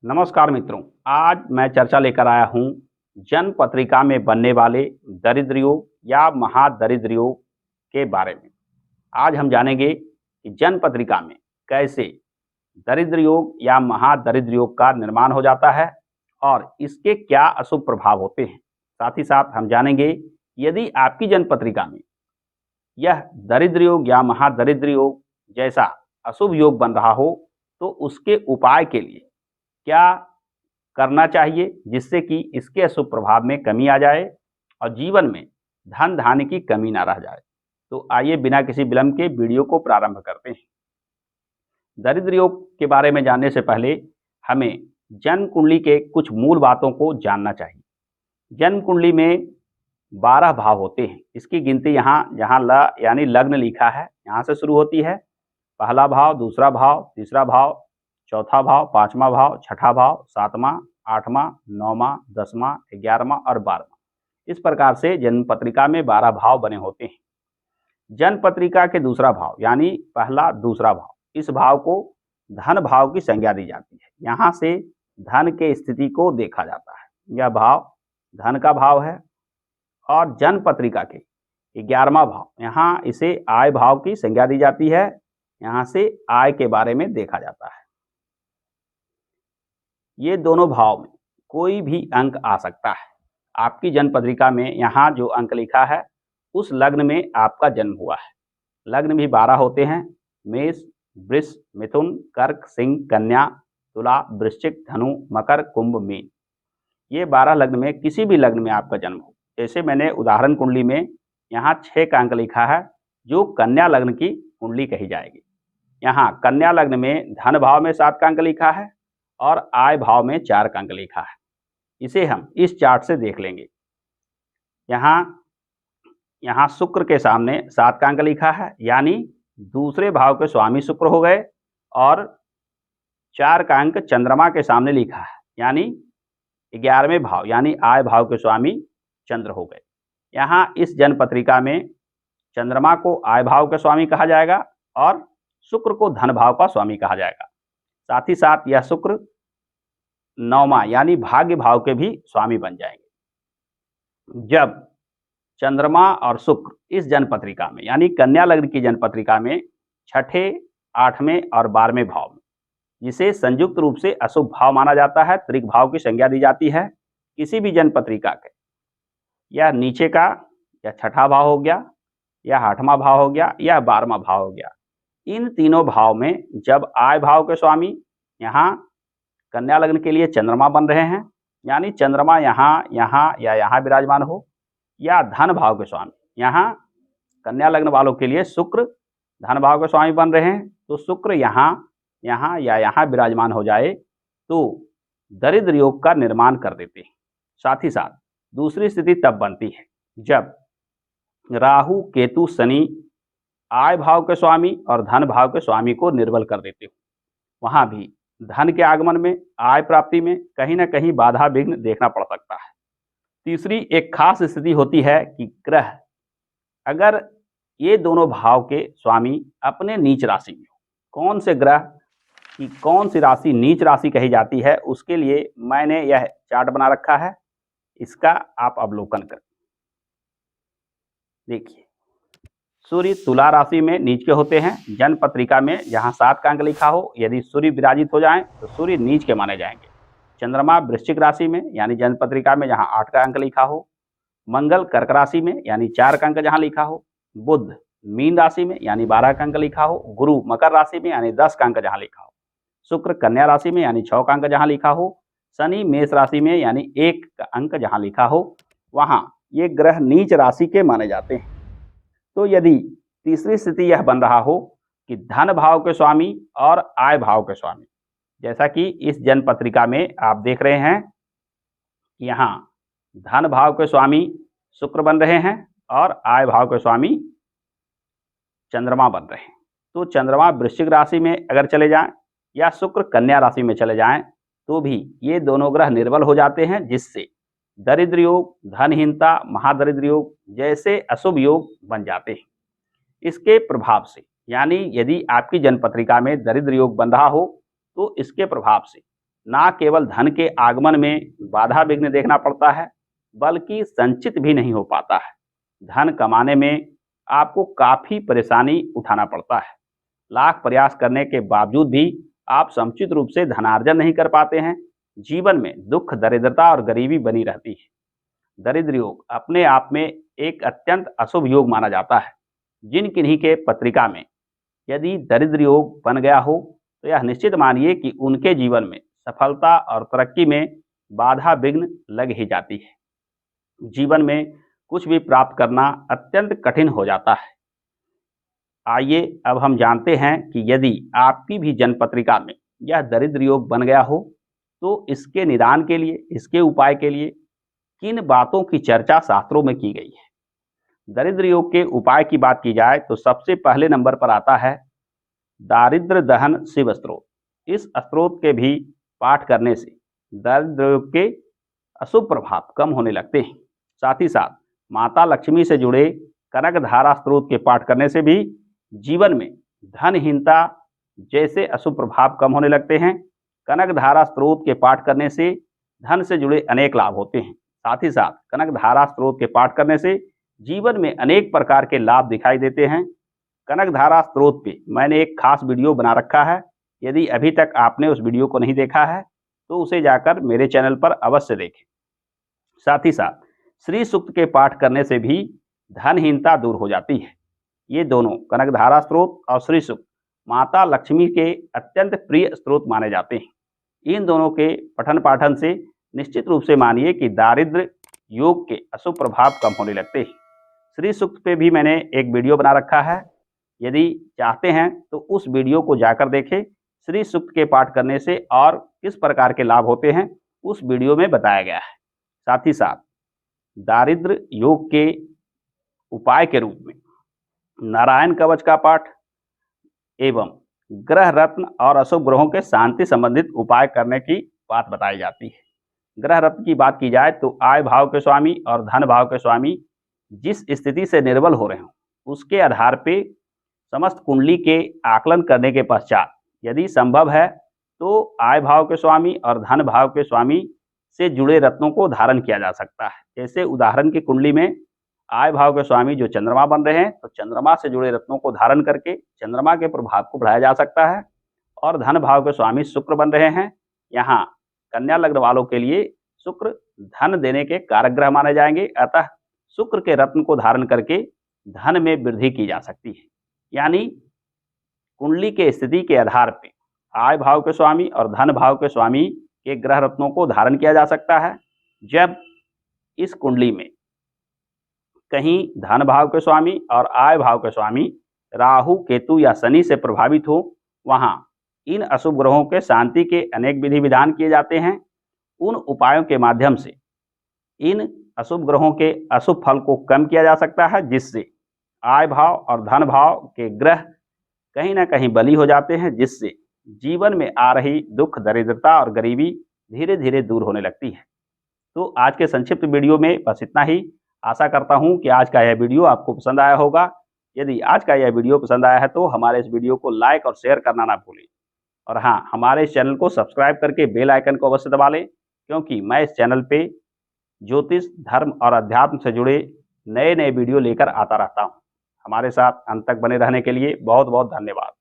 नमस्कार मित्रों, आज मैं चर्चा लेकर आया हूँ जन्म पत्रिका में बनने वाले दरिद्र योग या महादरिद्र योग के बारे में। आज हम जानेंगे कि जन्म पत्रिका में कैसे दरिद्र योग या महादरिद्र योग का निर्माण हो जाता है और इसके क्या अशुभ प्रभाव होते हैं। साथ ही साथ हम जानेंगे यदि आपकी जन्म पत्रिका में यह दरिद्र योग या महादरिद्र योग जैसा अशुभ योग बन रहा हो तो उसके उपाय के लिए क्या करना चाहिए जिससे कि इसके अशुभ प्रभाव में कमी आ जाए और जीवन में धन धान्य की कमी ना रह जाए। तो आइए बिना किसी विलंब के वीडियो को प्रारंभ करते हैं। दरिद्र योग के बारे में जानने से पहले हमें जन्म कुंडली के कुछ मूल बातों को जानना चाहिए। जन्म कुंडली में 12 भाव होते हैं। इसकी गिनती यहाँ जहाँ ल यानी लग्न लिखा है यहाँ से शुरू होती है। पहला भाव, दूसरा भाव, तीसरा भाव, चौथा भाव, पांचवा भाव, छठा भाव, सातवां, आठवां, नौवां, 10वां, 11वां और 12वां। इस प्रकार से जन्म पत्रिका में 12 भाव बने होते हैं। जन्म पत्रिका के दूसरा भाव यानी पहला दूसरा भाव, इस भाव को धन भाव की संज्ञा दी जाती है। यहाँ से धन के स्थिति को देखा जाता है। यह भाव धन का भाव है। और जन्म पत्रिका के 11वां भाव, यहाँ इसे आय भाव की संज्ञा दी जाती है। यहाँ से आय के बारे में देखा जाता है। ये दोनों भाव में कोई भी अंक आ सकता है। आपकी जन्म पत्रिका में यहाँ जो अंक लिखा है उस लग्न में आपका जन्म हुआ है। लग्न भी 12 होते हैं: मेष, वृष, मिथुन, कर्क, सिंह, कन्या, तुला, वृश्चिक, धनु, मकर, कुंभ, मीन। ये 12 लग्न में किसी भी लग्न में आपका जन्म हो। जैसे मैंने उदाहरण कुंडली में यहाँ 6 का अंक लिखा है जो कन्या लग्न की कुंडली कही जाएगी। यहाँ कन्या लग्न में धन भाव में 7 का अंक लिखा है और आय भाव में 4 का अंक लिखा है। इसे हम इस चार्ट से देख लेंगे। यहाँ शुक्र के सामने 7 का अंक लिखा है यानी दूसरे भाव के स्वामी शुक्र हो गए, और 4 का अंक चंद्रमा के सामने लिखा है यानी 11वें भाव यानी आय भाव के स्वामी चंद्र हो गए। यहाँ इस जन्म पत्रिका में चंद्रमा को आय भाव के स्वामी कहा जाएगा और शुक्र को धन भाव का स्वामी कहा जाएगा। साथ ही साथ यह शुक्र 9वां यानी भाग्य भाव के भी स्वामी बन जाएंगे। जब चंद्रमा और शुक्र इस जन्म पत्रिका में यानी कन्या लग्न की जन्म पत्रिका में 6ठे, 8वें और 12वें भाव में, जिसे संयुक्त रूप से अशुभ भाव माना जाता है, त्रिक भाव की संज्ञा दी जाती है किसी भी जन्म पत्रिका के, यह नीचे का या 6ठा भाव हो गया या 8वां भाव हो गया या 12वां भाव हो गया। इन तीनों भाव में जब आय भाव के स्वामी यहाँ कन्या लग्न के लिए चंद्रमा बन रहे हैं यानी चंद्रमा यहाँ या यहाँ विराजमान हो, या धन भाव के स्वामी यहाँ कन्या लग्न वालों के लिए शुक्र धन भाव के स्वामी बन रहे हैं, तो शुक्र यहाँ या यहाँ विराजमान हो जाए तो दरिद्र योग का निर्माण कर देते हैं। साथ ही साथ दूसरी स्थिति तब बनती है जब राहु, केतु, शनि आय भाव के स्वामी और धन भाव के स्वामी को निर्बल कर देते हो। वहां भी धन के आगमन में, आय प्राप्ति में कहीं ना कहीं बाधा विघ्न देखना पड़ सकता है। तीसरी एक खास स्थिति होती है कि ग्रह अगर ये दोनों भाव के स्वामी अपने नीच राशि में हो। कौन से ग्रह की कौन सी राशि नीच राशि कही जाती है उसके लिए मैंने यह चार्ट बना रखा है, इसका आप अवलोकन करें। देखिए, सूर्य तुला राशि में नीच के होते हैं। जन्म पत्रिका में जहां 7 का अंक लिखा हो, यदि सूर्य विराजित हो जाएं तो सूर्य नीच के माने जाएंगे। चंद्रमा वृश्चिक राशि में यानी जन्म पत्रिका में जहां 8 का अंक लिखा हो, मंगल कर्क राशि में यानी 4 का अंक जहां लिखा हो, बुध मीन राशि में यानी 12 का अंक लिखा हो, गुरु मकर राशि में यानी 10 का अंक जहां लिखा हो, शुक्र कन्या राशि में यानी 6 का अंक जहां लिखा हो, शनि मेष राशि में यानी 1 का अंक जहां लिखा हो, वहां ये ग्रह नीच राशि के माने जाते हैं। तो यदि तीसरी स्थिति यह बन रहा हो कि धन भाव के स्वामी और आय भाव के स्वामी, जैसा कि इस जन्म पत्रिका में आप देख रहे हैं, यहाँ धन भाव के स्वामी शुक्र बन रहे हैं और आय भाव के स्वामी चंद्रमा बन रहे हैं। तो चंद्रमा वृश्चिक राशि में अगर चले जाएं या शुक्र कन्या राशि में चले जाएं तो भी ये दोनों ग्रह निर्बल हो जाते हैं, जिससे दरिद्र योग, धनहीनता, महादरिद्र योग जैसे अशुभ योग बन जाते हैं। इसके प्रभाव से यानी यदि आपकी जन्म पत्रिका में दरिद्र योग बन रहा हो तो इसके प्रभाव से ना केवल धन के आगमन में बाधा विघ्न देखना पड़ता है, बल्कि संचित भी नहीं हो पाता है। धन कमाने में आपको काफ़ी परेशानी उठाना पड़ता है। लाख प्रयास करने के बावजूद भी आप समुचित रूप से धनार्जन नहीं कर पाते हैं। जीवन में दुख, दरिद्रता और गरीबी बनी रहती है। दरिद्र योग अपने आप में एक अत्यंत अशुभ योग माना जाता है। जिन किन्हीं के पत्रिका में यदि दरिद्र योग बन गया हो, तो यह निश्चित मानिए कि उनके जीवन में सफलता और तरक्की में बाधा विघ्न लग ही जाती है। जीवन में कुछ भी प्राप्त करना अत्यंत कठिन हो जाता है। आइए अब हम जानते हैं कि यदि आपकी भी जन्म पत्रिका में यह दरिद्र योग बन गया हो, तो इसके निदान के लिए, इसके उपाय के लिए किन बातों की चर्चा शास्त्रों में की गई है। दरिद्र योग के उपाय की बात की जाए तो सबसे पहले नंबर पर आता है दारिद्र दहन शिव स्त्रोत। इस स्त्रोत के भी पाठ करने से दरिद्र योग के अशुभ प्रभाव कम होने लगते हैं। साथ ही साथ माता लक्ष्मी से जुड़े कनक धारा स्त्रोत के पाठ करने से भी जीवन में धनहीनता जैसे अशुभ प्रभाव कम होने लगते हैं। कनक धारा स्त्रोत के पाठ करने से धन से जुड़े अनेक लाभ होते हैं। साथ ही साथ कनक धारा स्त्रोत के पाठ करने से जीवन में अनेक प्रकार के लाभ दिखाई देते हैं। कनक धारा स्त्रोत पे मैंने एक खास वीडियो बना रखा है। यदि अभी तक आपने उस वीडियो को नहीं देखा है तो उसे जाकर मेरे चैनल पर अवश्य देखें। साथ ही साथ श्री सूक्त के पाठ करने से भी धनहीनता दूर हो जाती है। ये दोनों कनक धारा स्त्रोत और श्री सूक्त माता लक्ष्मी के अत्यंत प्रिय स्त्रोत माने जाते हैं। इन दोनों के पठन पाठन से निश्चित रूप से मानिए कि दारिद्र योग के अशुभ प्रभाव कम होने लगते हैं। श्री सूक्त पे भी मैंने एक वीडियो बना रखा है। यदि चाहते हैं तो उस वीडियो को जाकर देखें। श्री सूक्त के पाठ करने से और किस प्रकार के लाभ होते हैं उस वीडियो में बताया गया है। साथ ही साथ दारिद्र योग के उपाय के रूप में नारायण कवच का पाठ एवं ग्रह रत्न और अशुभ ग्रहों के शांति संबंधित उपाय करने की बात बताई जाती है। ग्रह रत्न की बात की जाए तो आय भाव के स्वामी और धन भाव के स्वामी जिस स्थिति से निर्बल हो रहे हों, उसके आधार पे समस्त कुंडली के आकलन करने के पश्चात यदि संभव है तो आय भाव के स्वामी और धन भाव के स्वामी से जुड़े रत्नों को धारण किया जा सकता है। जैसे उदाहरण की कुंडली में आय भाव के स्वामी जो चंद्रमा बन रहे हैं, तो चंद्रमा से जुड़े रत्नों को धारण करके चंद्रमा के प्रभाव को बढ़ाया जा सकता है। और धन भाव के स्वामी शुक्र बन रहे हैं, यहाँ कन्या लग्न वालों के लिए शुक्र धन देने के कारक ग्रह माने जाएंगे। अतः शुक्र के रत्न को धारण करके धन में वृद्धि की जा सकती है। यानी कुंडली के स्थिति के आधार पर आय भाव के स्वामी और धन भाव के स्वामी के ग्रह रत्नों को धारण किया जा सकता है। जब इस कुंडली में कहीं धन भाव के स्वामी और आय भाव के स्वामी राहु, केतु या शनि से प्रभावित हो, वहां इन अशुभ ग्रहों के शांति के अनेक विधि विधान किए जाते हैं। उन उपायों के माध्यम से इन अशुभ ग्रहों के अशुभ फल को कम किया जा सकता है, जिससे आय भाव और धन भाव के ग्रह कहीं ना कहीं बली हो जाते हैं, जिससे जीवन में आ रही दुख, दरिद्रता और गरीबी धीरे धीरे दूर होने लगती है। तो आज के संक्षिप्त वीडियो में बस इतना ही। आशा करता हूं कि आज का यह वीडियो आपको पसंद आया होगा। यदि आज का यह वीडियो पसंद आया है तो हमारे इस वीडियो को लाइक और शेयर करना ना भूलें। और हाँ, हमारे इस चैनल को सब्सक्राइब करके बेल आइकन को अवश्य दबा लें, क्योंकि मैं इस चैनल पे ज्योतिष, धर्म और अध्यात्म से जुड़े नए नए वीडियो लेकर आता रहता हूँ। हमारे साथ अंत तक बने रहने के लिए बहुत बहुत धन्यवाद।